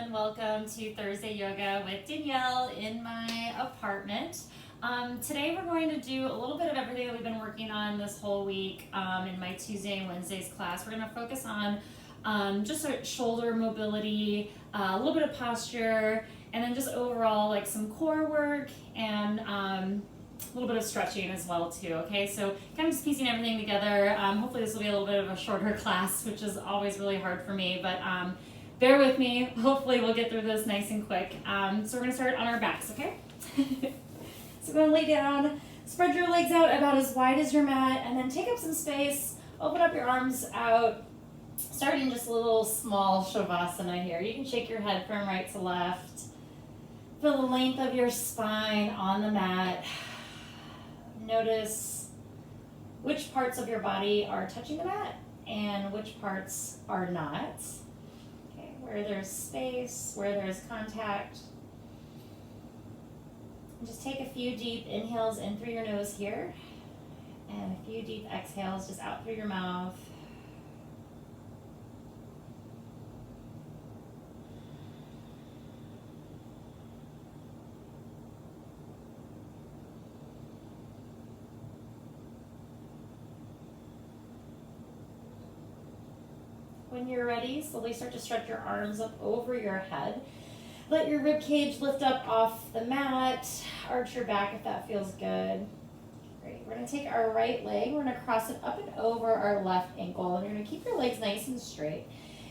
and welcome to Thursday Yoga with Danielle in my apartment. Today we're going to do a little bit of everything that we've been working on this whole week in my Tuesday and Wednesdays class. We're going to focus on just shoulder mobility, a little bit of posture, and then just overall like some core work and a little bit of stretching as well too, okay? So kind of just piecing everything together. Hopefully this will be a little bit of a shorter class, which is always really hard for me, but bear with me. Hopefully we'll get through this nice and quick. So we're gonna start on our backs, okay? So go and lay down, spread your legs out about as wide as your mat, and then take up some space, open up your arms out, starting just a little small shavasana here. You can shake your head from right to left. Feel the length of your spine on the mat. Notice which parts of your body are touching the mat and which parts are not. Okay, where there's space, where there's contact. And just take a few deep inhales in through your nose here and a few deep exhales just out through your mouth. When you're ready, slowly start to stretch your arms up over your head. Let your rib cage lift up off the mat. Arch your back if that feels good. Great. We're going to take our right leg. We're going to cross it up and over our left ankle. And you're going to keep your legs nice and straight.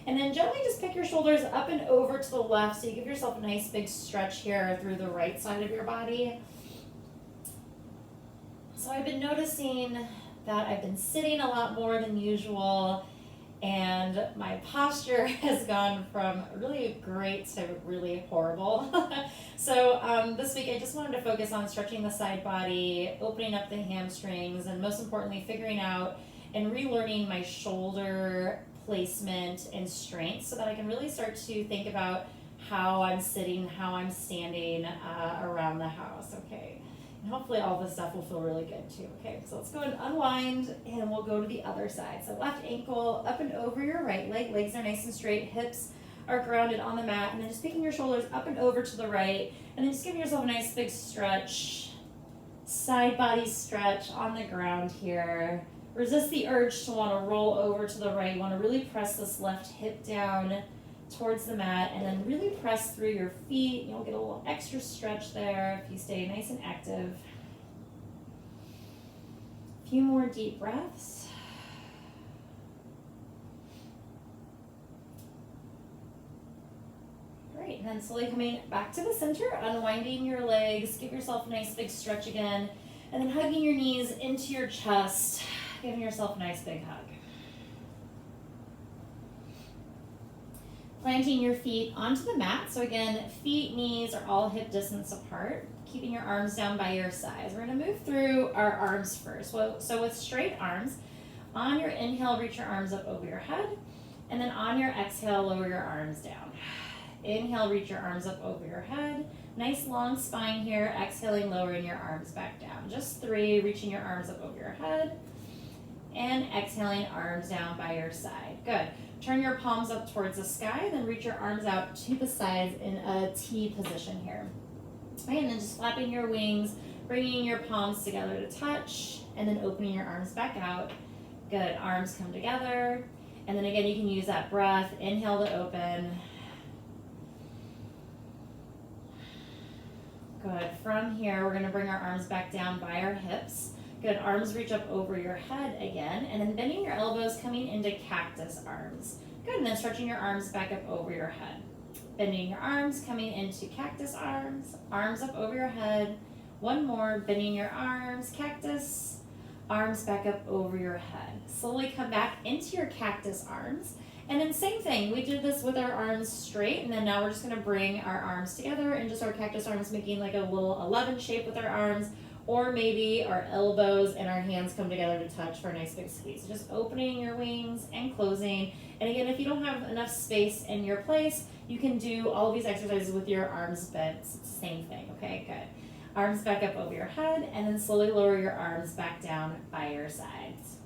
And then gently just pick your shoulders up and over to the left so you give yourself a nice big stretch here through the right side of your body. So I've been noticing that I've been sitting a lot more than usual. And my posture has gone from really great to really horrible. So this week I just wanted to focus on stretching the side body, opening up the hamstrings, and most importantly figuring out and relearning my shoulder placement and strength so that I can really start to think about how I'm sitting, how I'm standing around the house, okay? And hopefully all this stuff will feel really good too, okay? So let's go and unwind and we'll go to the other side. So left ankle up and over your right leg. Legs are nice and straight. Hips are grounded on the mat. And then just picking your shoulders up and over to the right. And then just giving yourself a nice big stretch. Side body stretch on the ground here. Resist the urge to want to roll over to the right. You want to really press this left hip down towards the mat and then really press through your feet. You'll get a little extra stretch there if you stay nice and active. A few more deep breaths. Great, and then slowly coming back to the center, unwinding your legs, give yourself a nice big stretch again, and then hugging your knees into your chest, giving yourself a nice big hug. Planting your feet onto the mat. So again, feet, knees are all hip distance apart. Keeping your arms down by your sides. We're going to move through our arms first. So with straight arms, on your inhale, reach your arms up over your head. And then on your exhale, lower your arms down. Inhale, reach your arms up over your head. Nice long spine here. Exhaling, lowering your arms back down. Just 3, reaching your arms up over your head. And exhaling, arms down by your side. Good. Turn your palms up towards the sky, then reach your arms out to the sides in a T position here. Okay, and then just flapping your wings, bringing your palms together to touch, and then opening your arms back out. Good, arms come together. And then again, you can use that breath. Inhale to open. Good, from here, we're gonna bring our arms back down by our hips. Good, arms reach up over your head again, and then bending your elbows, coming into cactus arms. Good, and then stretching your arms back up over your head. Bending your arms, coming into cactus arms, arms up over your head. One more, bending your arms, cactus, arms back up over your head. Slowly come back into your cactus arms, and then same thing, we did this with our arms straight, and then now we're just gonna bring our arms together and just our cactus arms making like a little 11 shape with our arms. Or maybe our elbows and our hands come together to touch for a nice big squeeze. So just opening your wings and closing. And again, if you don't have enough space in your place, you can do all of these exercises with your arms bent. It's the same thing, okay, good. Arms back up over your head, and then slowly lower your arms back down by your sides.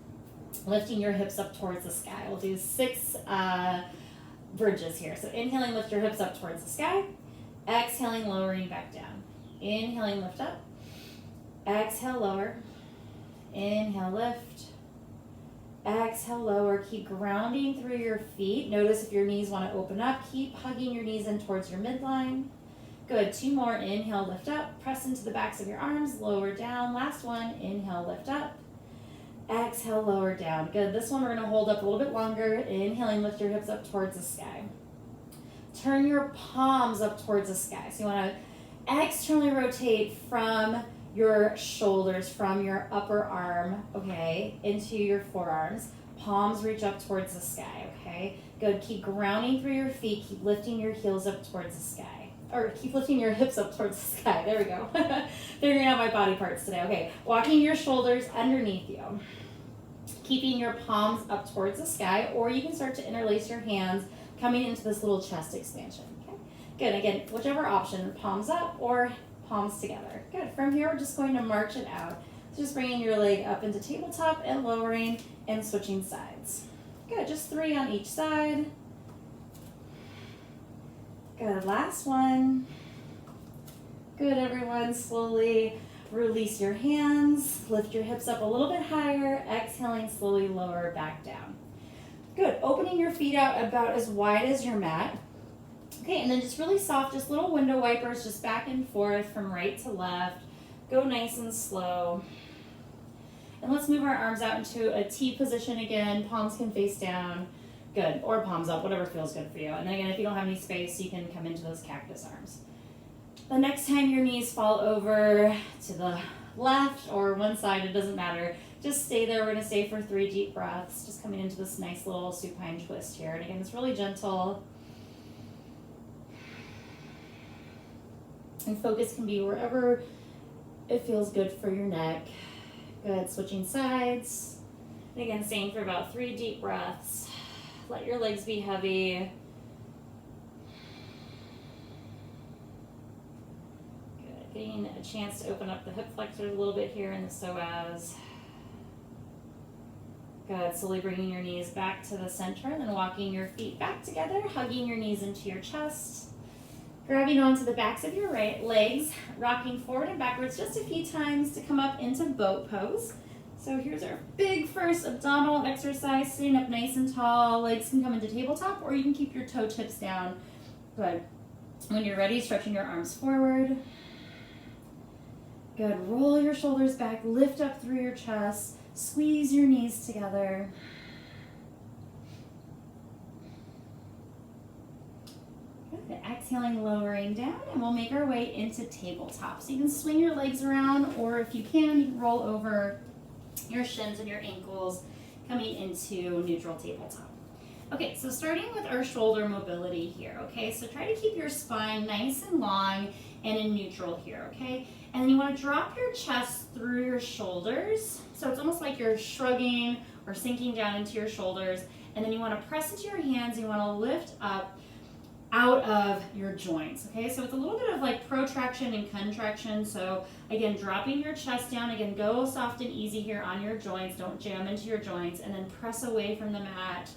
Lifting your hips up towards the sky. We'll do 6 bridges here. So inhaling, lift your hips up towards the sky. Exhaling, lowering back down. Inhaling, lift up. Exhale, lower. Inhale, lift. Exhale, lower. Keep grounding through your feet. Notice if your knees want to open up. Keep hugging your knees in towards your midline. Good. 2 more. Inhale, lift up. Press into the backs of your arms. Lower down. Last one. Inhale, lift up. Exhale, lower down. Good. This one we're going to hold up a little bit longer. Inhaling, lift your hips up towards the sky. Turn your palms up towards the sky. So you want to externally rotate from your shoulders, from your upper arm, okay, into your forearms. Palms reach up towards the sky, okay? Good. Keep grounding through your feet. Keep lifting your heels up towards the sky. Or keep lifting your hips up towards the sky. There we go. Figuring out my body parts today. Okay, walking your shoulders underneath you. Keeping your palms up towards the sky, or you can start to interlace your hands coming into this little chest expansion. Okay, good. Again, whichever option, palms up or palms together. Good. From here, we're just going to march it out. So just bringing your leg up into tabletop and lowering and switching sides. Good. Just 3 on each side. Good. Last one. Good, everyone. Slowly release your hands. Lift your hips up a little bit higher. Exhaling, slowly lower back down. Good. Opening your feet out about as wide as your mat. Okay, and then just really soft, just little window wipers, just back and forth from right to left. Go nice and slow. And let's move our arms out into a T position again. Palms can face down. Good. Or palms up, whatever feels good for you. And then again, if you don't have any space, you can come into those cactus arms. The next time your knees fall over to the left or one side, it doesn't matter. Just stay there. We're going to stay for 3 deep breaths. Just coming into this nice little supine twist here. And again, it's really gentle. And focus can be wherever it feels good for your neck. Good. Switching sides. And again, same for about 3 deep breaths. Let your legs be heavy. Good. Getting a chance to open up the hip flexors a little bit here in the psoas. Good. Slowly bringing your knees back to the center and then walking your feet back together, hugging your knees into your chest. Grabbing onto the backs of your right legs, rocking forward and backwards just a few times to come up into boat pose. So here's our big first abdominal exercise, sitting up nice and tall. Legs can come into tabletop, or you can keep your toe tips down. Good. When you're ready, stretching your arms forward. Good. Roll your shoulders back, lift up through your chest, squeeze your knees together. Good. Exhaling, lowering down, and we'll make our way into tabletop. So you can swing your legs around, or if you can roll over your shins and your ankles, coming into neutral tabletop. Okay, so starting with our shoulder mobility here, okay? So try to keep your spine nice and long and in neutral here, okay? And then you want to drop your chest through your shoulders. So it's almost like you're shrugging or sinking down into your shoulders. And then you want to press into your hands. You want to lift up out of your joints, okay? So it's a little bit of like protraction and contraction. So again, dropping your chest down. Again, go soft and easy here on your joints. Don't jam into your joints. And then press away from the mat.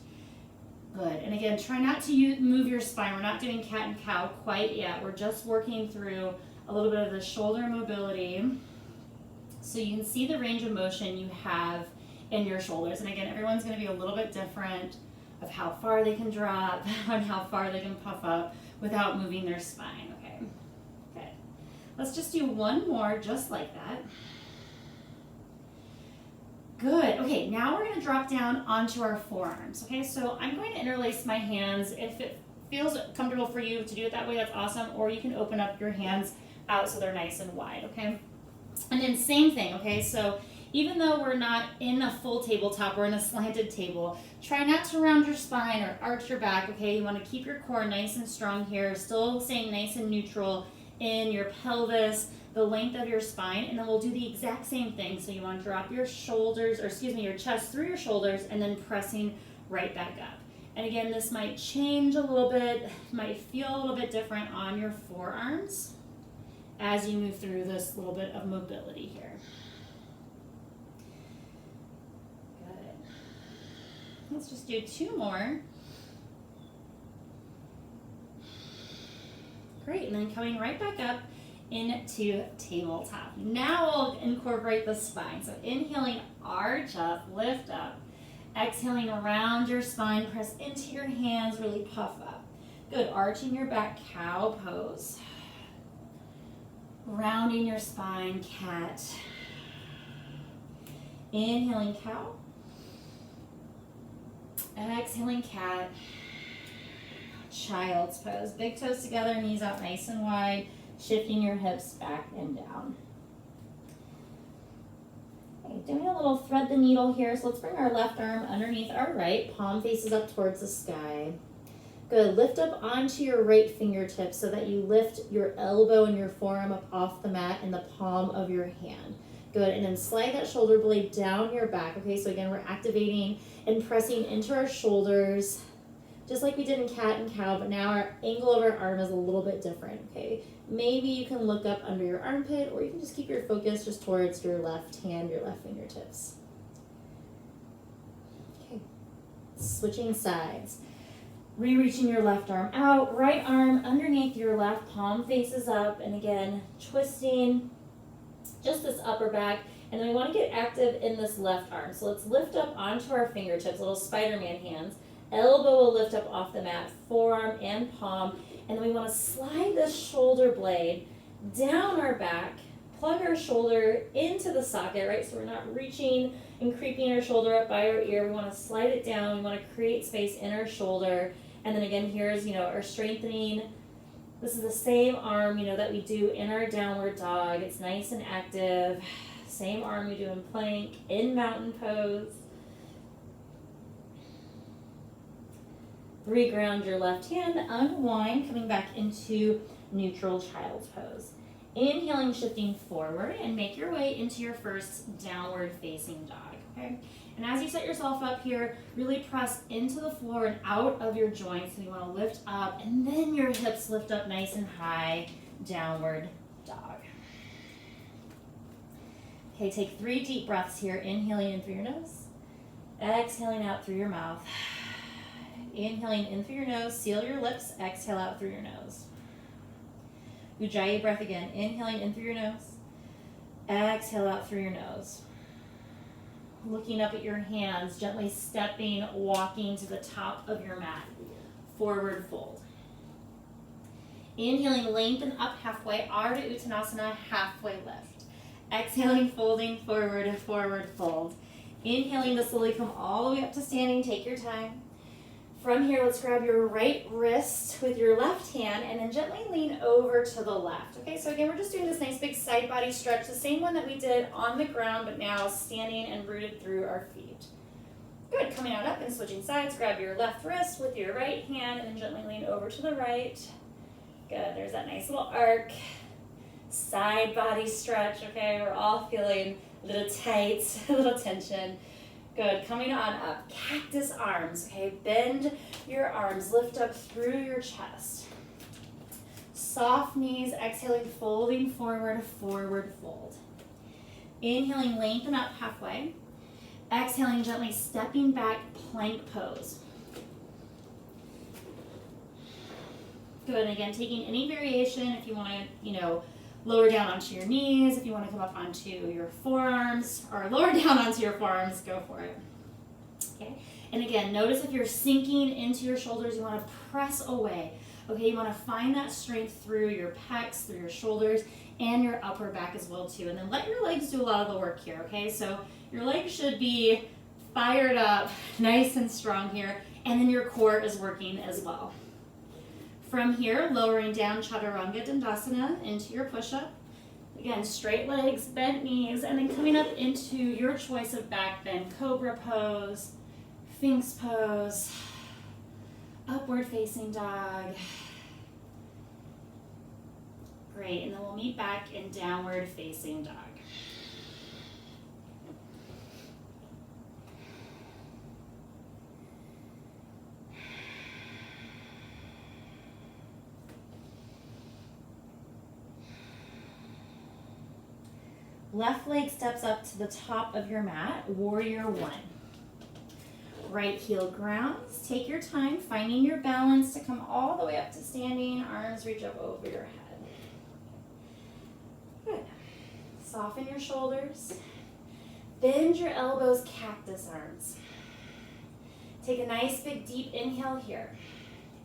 Good. And again, try not to move your spine. We're not doing cat and cow quite yet. We're just working through a little bit of the shoulder mobility so you can see the range of motion you have in your shoulders. And again, everyone's going to be a little bit different of how far they can drop and how far they can puff up without moving their spine. Okay. Good. Let's just do one more just like that. Good. Okay, now we're going to drop down onto our forearms. Okay, so I'm going to interlace my hands. If it feels comfortable for you to do it that way, that's awesome. Or you can open up your hands out so they're nice and wide, okay? And then same thing, okay? So even though we're not in a full tabletop, we're in a slanted table, try not to round your spine or arch your back, okay? You want to keep your core nice and strong here, still staying nice and neutral in your pelvis, the length of your spine, and then we'll do the exact same thing. So you want to drop your shoulders, or excuse me, your chest through your shoulders and then pressing right back up. And again, this might change a little bit, might feel a little bit different on your forearms as you move through this little bit of mobility here. Good. Let's just do 2 more. Great, and then coming right back up into tabletop. Now we'll incorporate the spine. So inhaling, arch up, lift up. Exhaling around your spine, press into your hands, really puff up. Good, arching your back, cow pose. Rounding your spine, cat. Inhaling, cow. Exhaling, cat. Child's pose. Big toes together, knees out nice and wide, shifting your hips back and down. Okay, doing a little thread the needle here. So let's bring our left arm underneath our right, palm faces up towards the sky. Good, lift up onto your right fingertips so that you lift your elbow and your forearm up off the mat in the palm of your hand. Good, and then slide that shoulder blade down your back. Okay, so again, we're activating and pressing into our shoulders, just like we did in cat and cow, but now our angle of our arm is a little bit different, okay? Maybe you can look up under your armpit, or you can just keep your focus just towards your left hand, your left fingertips. Okay, switching sides. Re-reaching your left arm out, right arm underneath your left, palm faces up, and again, twisting just this upper back, and then we want to get active in this left arm. So let's lift up onto our fingertips, little Spider-Man hands. Elbow will lift up off the mat, forearm and palm, and then we want to slide this shoulder blade down our back, plug our shoulder into the socket, right? So we're not reaching and creeping our shoulder up by our ear. We want to slide it down. We want to create space in our shoulder. And then again, here's, our strengthening. This is the same arm, that we do in our downward dog. It's nice and active. Same arm we do in plank, in mountain pose. Reground your left hand, unwind, coming back into neutral child's pose. Inhaling, shifting forward, and make your way into your first downward facing dog, okay? And as you set yourself up here, really press into the floor and out of your joints. And you want to lift up, and then your hips lift up nice and high, downward dog. Okay, take 3 deep breaths here, inhaling in through your nose, exhaling out through your mouth. Inhaling in through your nose, seal your lips, exhale out through your nose. Ujjayi breath again, inhaling in through your nose, exhale out through your nose. Looking up at your hands, gently stepping, walking to the top of your mat, forward fold. Inhaling, lengthen up halfway, Ardha Uttanasana, halfway lift. Exhaling, folding forward, forward fold. Inhaling to slowly come all the way up to standing, take your time. From here, let's grab your right wrist with your left hand and then gently lean over to the left. Okay, so again, we're just doing this nice big side body stretch, the same one that we did on the ground, but now standing and rooted through our feet. Good, coming out up and switching sides, grab your left wrist with your right hand and then gently lean over to the right. Good, there's that nice little arc. Side body stretch, okay? We're all feeling a little tight, a little tension. Good, coming on up, cactus arms, okay? Bend your arms, lift up through your chest. Soft knees, exhaling, folding forward, forward fold. Inhaling, lengthen up halfway. Exhaling, gently stepping back, plank pose. Good, and again, taking any variation if you want to, lower down onto your knees. If you want to come up onto your forearms or lower down onto your forearms, go for it. Okay, and again, notice if you're sinking into your shoulders, you want to press away. Okay, you want to find that strength through your pecs, through your shoulders, and your upper back as well too. And then let your legs do a lot of the work here, okay? So your legs should be fired up, nice and strong here, and then your core is working as well. From here, lowering down Chaturanga Dandasana into your push-up. Again, straight legs, bent knees, and then coming up into your choice of back bend. Cobra pose, Sphinx pose, upward facing dog. Great, and then we'll meet back in downward facing dog. Left leg steps up to the top of your mat, warrior one. Right heel grounds. Take your time, finding your balance to come all the way up to standing. Arms reach up over your head. Good. Soften your shoulders. Bend your elbows, cactus arms. Take a nice big deep inhale here.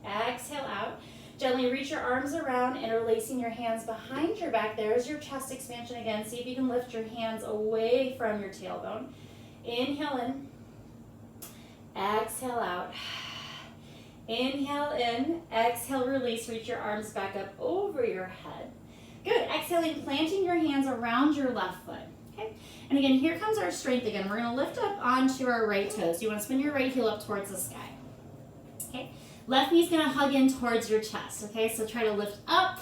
Exhale out. Gently reach your arms around, interlacing your hands behind your back. There's your chest expansion again. See if you can lift your hands away from your tailbone. Inhale in. Exhale out. Inhale in. Exhale, release. Reach your arms back up over your head. Good. Exhaling, planting your hands around your left foot. Okay. And again, here comes our strength again. We're going to lift up onto our right toes. You want to spin your right heel up towards the sky. Okay. Left knee's going to hug in towards your chest. Okay. So try to lift up,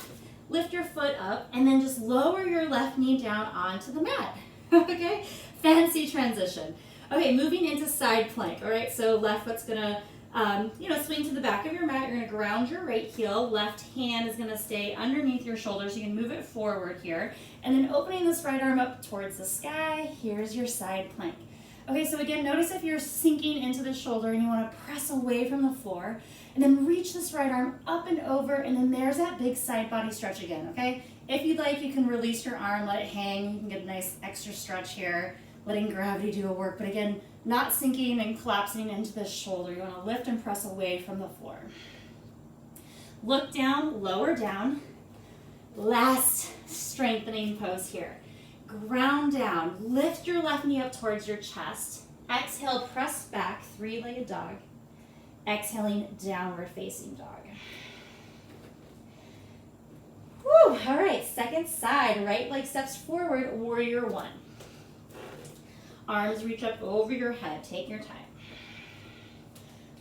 lift your foot up, and then just lower your left knee down onto the mat. Okay. Fancy transition. Okay. Moving into side plank. All right. So left foot's going to swing to the back of your mat. You're going to ground your right heel. Left hand is going to stay underneath your shoulders. You can move it forward here. And then opening this right arm up towards the sky. Here's your side plank. Okay, so again, notice if you're sinking into the shoulder and you want to press away from the floor. And then reach this right arm up and over. And then there's that big side body stretch again, okay? If you'd like, you can release your arm, let it hang. You can get a nice extra stretch here, letting gravity do the work. But again, not sinking and collapsing into the shoulder. You want to lift and press away from the floor. Look down, lower down. Last strengthening pose here. Ground down. Lift your left knee up towards your chest. Exhale, press back, three-legged dog. Exhaling, downward facing dog. Whew, all right, second side. Right leg steps forward, warrior one. Arms reach up over your head. Take your time.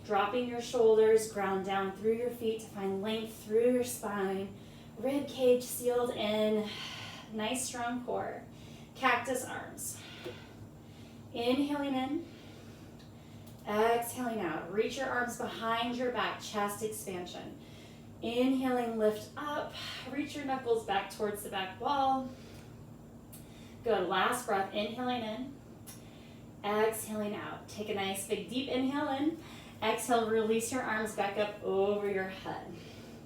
Dropping your shoulders, ground down through your feet to find length through your spine. Rib cage sealed in. Nice strong core. Cactus arms. Inhaling in. Exhaling out. Reach your arms behind your back. Chest expansion. Inhaling, lift up. Reach your knuckles back towards the back wall. Good. Last breath. Inhaling in. Exhaling out. Take a nice big deep inhale in. Exhale, release your arms back up over your head.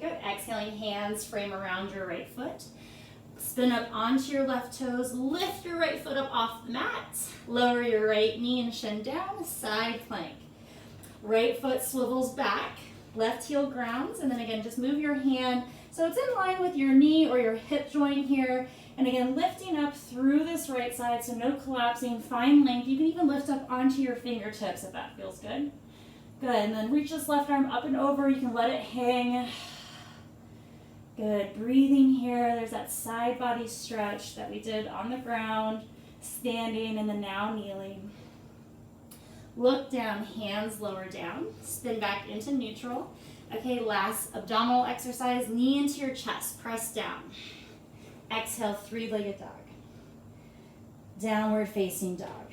Good. Exhaling, hands frame around your right foot. Spin up onto your left toes. Lift your right foot up off the mat. Lower your right knee and shin down. Side plank. Right foot swivels back. Left heel grounds. And then again, just move your hand so it's in line with your knee or your hip joint here. And again, lifting up through this right side, so no collapsing, find length. You can even lift up onto your fingertips if that feels good. Good, and then reach this left arm up and over. You can let it hang. Good, breathing here. There's that side body stretch that we did on the ground, standing, and then now kneeling. Look down, hands lower down. Spin back into neutral. Okay, last abdominal exercise. Knee into your chest, press down. Exhale, three-legged dog. Downward facing dog.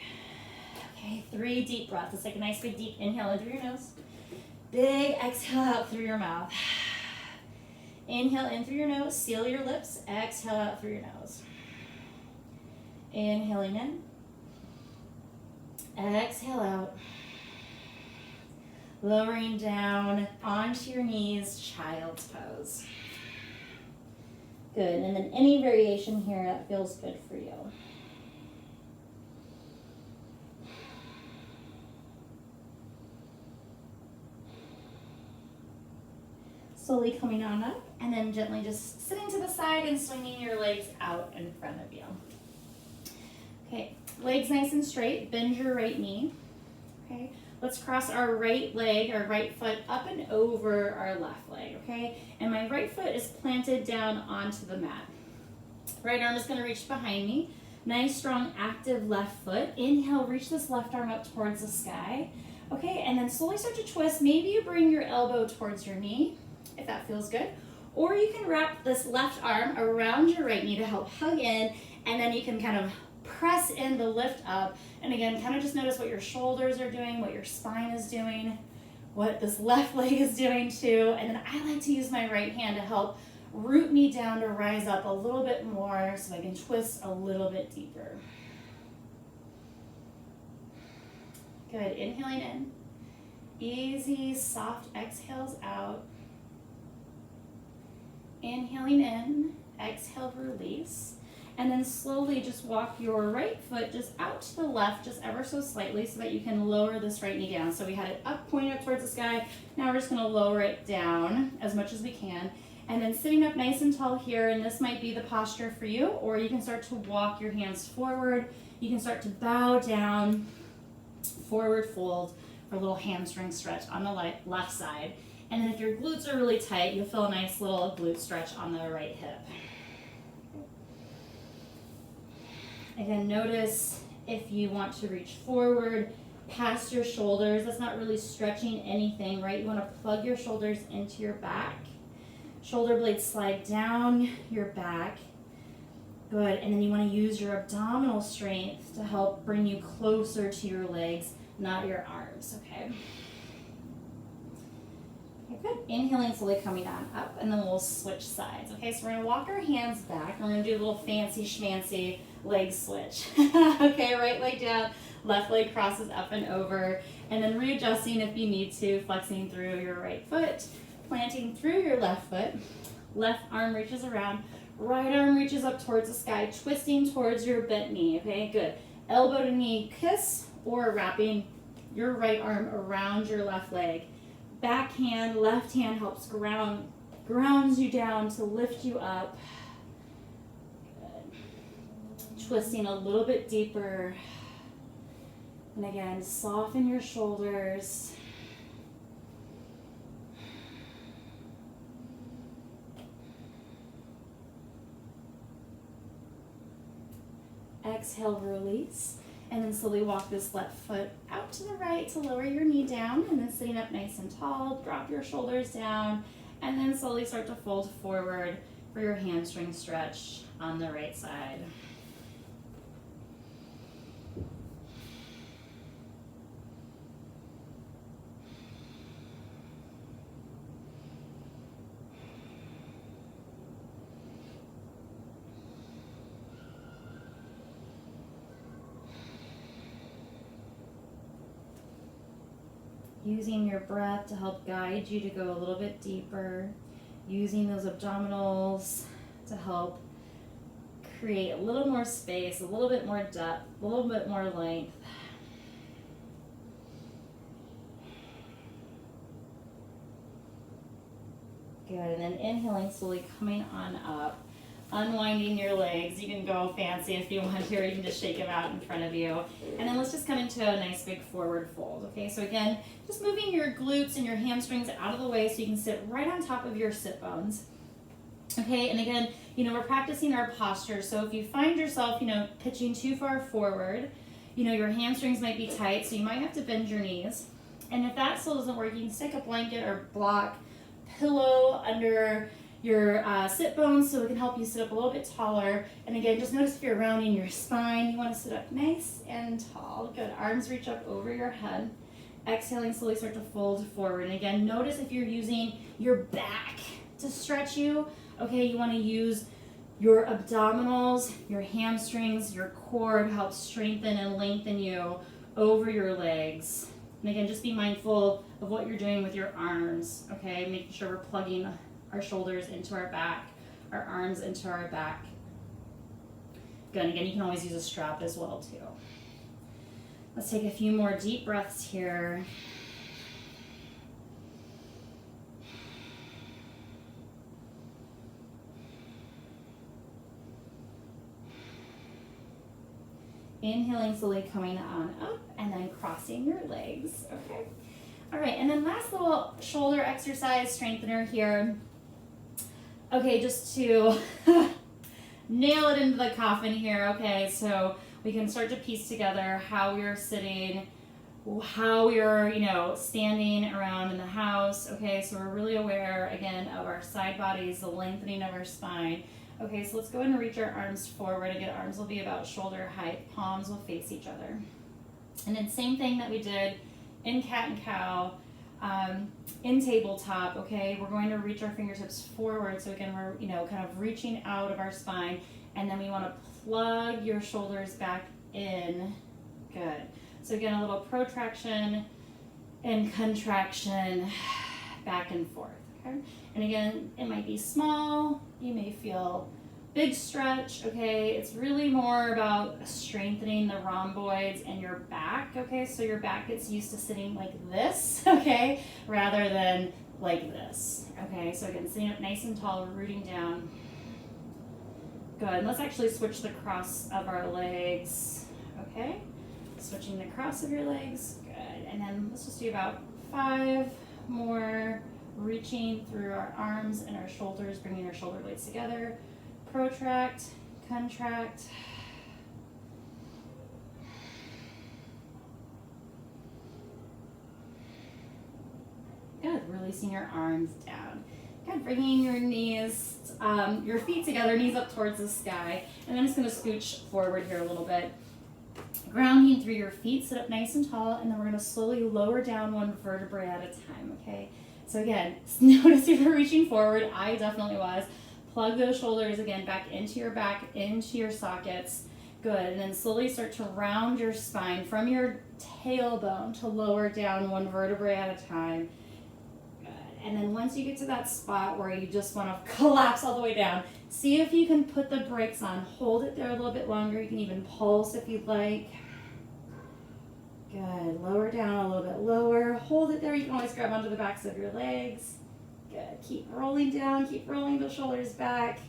Okay, 3 deep breaths. Let's take a nice big deep inhale in through your nose. Big exhale out through your mouth. Inhale in through your nose, seal your lips. Exhale out through your nose. Inhaling in. Exhale out. Lowering down onto your knees, child's pose. Good, and then any variation here that feels good for you. Slowly coming on up, and then gently just sitting to the side and swinging your legs out in front of you. Okay, legs nice and straight, bend your right knee. Okay, let's cross our right leg, our right foot up and over our left leg, okay? And my right foot is planted down onto the mat. Right arm is gonna reach behind me. Nice, strong, active left foot. Inhale, reach this left arm up towards the sky. Okay, and then slowly start to twist. Maybe you bring your elbow towards your knee, if that feels good. Or you can wrap this left arm around your right knee to help hug in, and then you can kind of press in the lift up. And again, kind of just notice what your shoulders are doing, what your spine is doing, what this left leg is doing too. And then I like to use my right hand to help root me down to rise up a little bit more so I can twist a little bit deeper. Good, inhaling in. Easy, soft exhales out. Inhaling in, exhale, release. And then slowly just walk your right foot just out to the left, just ever so slightly, so that you can lower this right knee down. So we had it up, pointing up towards the sky. Now we're just gonna lower it down as much as we can. And then sitting up nice and tall here, and this might be the posture for you, or you can start to walk your hands forward. You can start to bow down, forward fold for a little hamstring stretch on the left side. And then if your glutes are really tight, you'll feel a nice little glute stretch on the right hip. Again, notice if you want to reach forward past your shoulders. That's not really stretching anything, right? You want to plug your shoulders into your back. Shoulder blades slide down your back. Good. And then you want to use your abdominal strength to help bring you closer to your legs, not your arms, okay? Okay, good. Inhaling, slowly coming on up, and then we'll switch sides. Okay, so we're going to walk our hands back, and we're going to do a little fancy schmancy leg switch. Okay, right leg down, left leg crosses up and over, and then readjusting if you need to, flexing through your right foot, planting through your left foot. Left arm reaches around, right arm reaches up towards the sky, twisting towards your bent knee. Okay, good. Elbow to knee kiss, or wrapping your right arm around your left leg. Back hand, left hand helps grounds you down to lift you up. Good. Twisting a little bit deeper. And again, soften your shoulders. Exhale, release. And then slowly walk this left foot out to the right to lower your knee down, and then sitting up nice and tall, drop your shoulders down, and then slowly start to fold forward for your hamstring stretch on the right side. Using your breath to help guide you to go a little bit deeper. Using those abdominals to help create a little more space, a little bit more depth, a little bit more length. Good, and then inhaling, slowly coming on up. Unwinding your legs. You can go fancy if you want to, or you can just shake them out in front of you. And then let's just come into a nice big forward fold. Okay, so again, just moving your glutes and your hamstrings out of the way so you can sit right on top of your sit bones. Okay, and again, we're practicing our posture. So if you find yourself, pitching too far forward, your hamstrings might be tight, so you might have to bend your knees. And if that still doesn't work, you can stick a blanket or block, pillow under your sit bones so it can help you sit up a little bit taller. And again, just notice if you're rounding your spine, you want to sit up nice and tall. Good. Arms reach up over your head. Exhaling, slowly start to fold forward. And again, notice if you're using your back to stretch you. Okay, you want to use your abdominals, your hamstrings, your core to help strengthen and lengthen you over your legs. And again, just be mindful of what you're doing with your arms. Okay, making sure we're plugging our shoulders into our back, our arms into our back. Good, and again, you can always use a strap as well too. Let's take a few more deep breaths here. Inhaling, slowly coming on up, and then crossing your legs, okay? All right, and then last little shoulder exercise, strengthener here. Okay, just to nail it into the coffin here, okay, so we can start to piece together how we're sitting, how we're, standing around in the house, okay, so we're really aware, again, of our side bodies, the lengthening of our spine. Okay, so let's go ahead and reach our arms forward. Again, arms will be about shoulder height, palms will face each other. And then same thing that we did in cat and cow, in tabletop, okay, we're going to reach our fingertips forward. So again, we're, kind of reaching out of our spine, and then we want to plug your shoulders back in. Good. So again, a little protraction and contraction back and forth, okay? And again, it might be small, you may feel big stretch, okay? It's really more about strengthening the rhomboids and your back, okay? So your back gets used to sitting like this, okay? Rather than like this, okay? So again, sitting up nice and tall, rooting down. Good, let's actually switch the cross of our legs, okay? Switching the cross of your legs, good. And then let's just do about 5 more, reaching through our arms and our shoulders, bringing our shoulder blades together. Protract, contract. Good, releasing your arms down. Good, bringing your knees, your feet together, knees up towards the sky. And I'm just gonna scooch forward here a little bit. Grounding through your feet, sit up nice and tall, and then we're gonna slowly lower down 1 vertebrae at a time, okay? So again, notice if you're reaching forward, I definitely was. Plug those shoulders again back into your back, into your sockets. Good, and then slowly start to round your spine from your tailbone to lower down 1 vertebrae at a time. Good, and then once you get to that spot where you just want to collapse all the way down, see if you can put the brakes on. Hold it there a little bit longer. You can even pulse if you'd like. Good, lower down a little bit lower. Hold it there. You can always grab onto the backs of your legs. Good. Keep rolling down, keep rolling the shoulders back,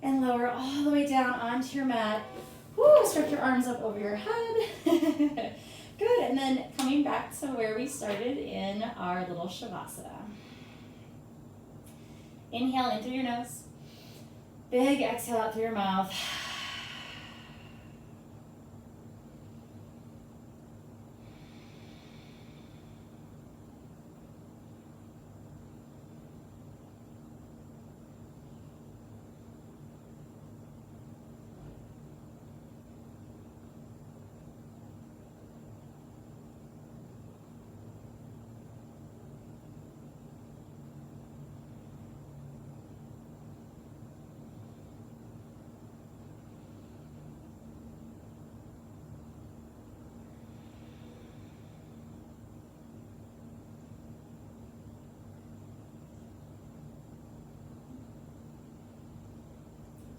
and lower all the way down onto your mat. Woo, stretch your arms up over your head. Good, and then coming back to where we started in our little Shavasana. Inhale in through your nose. Big exhale out through your mouth.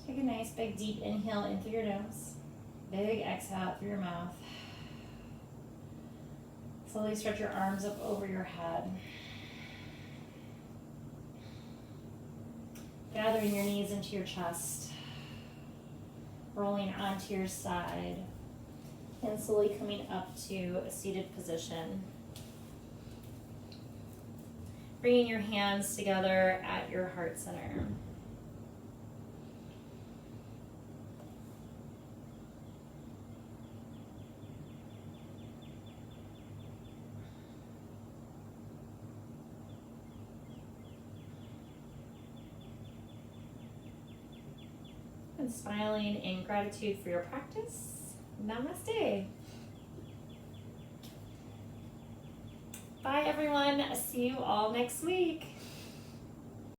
Take a nice big deep inhale in through your nose. Big exhale out through your mouth. Slowly stretch your arms up over your head. Gathering your knees into your chest. Rolling onto your side. And slowly coming up to a seated position. Bringing your hands together at your heart center. And smiling in gratitude for your practice. Namaste. Bye everyone. See you all next week.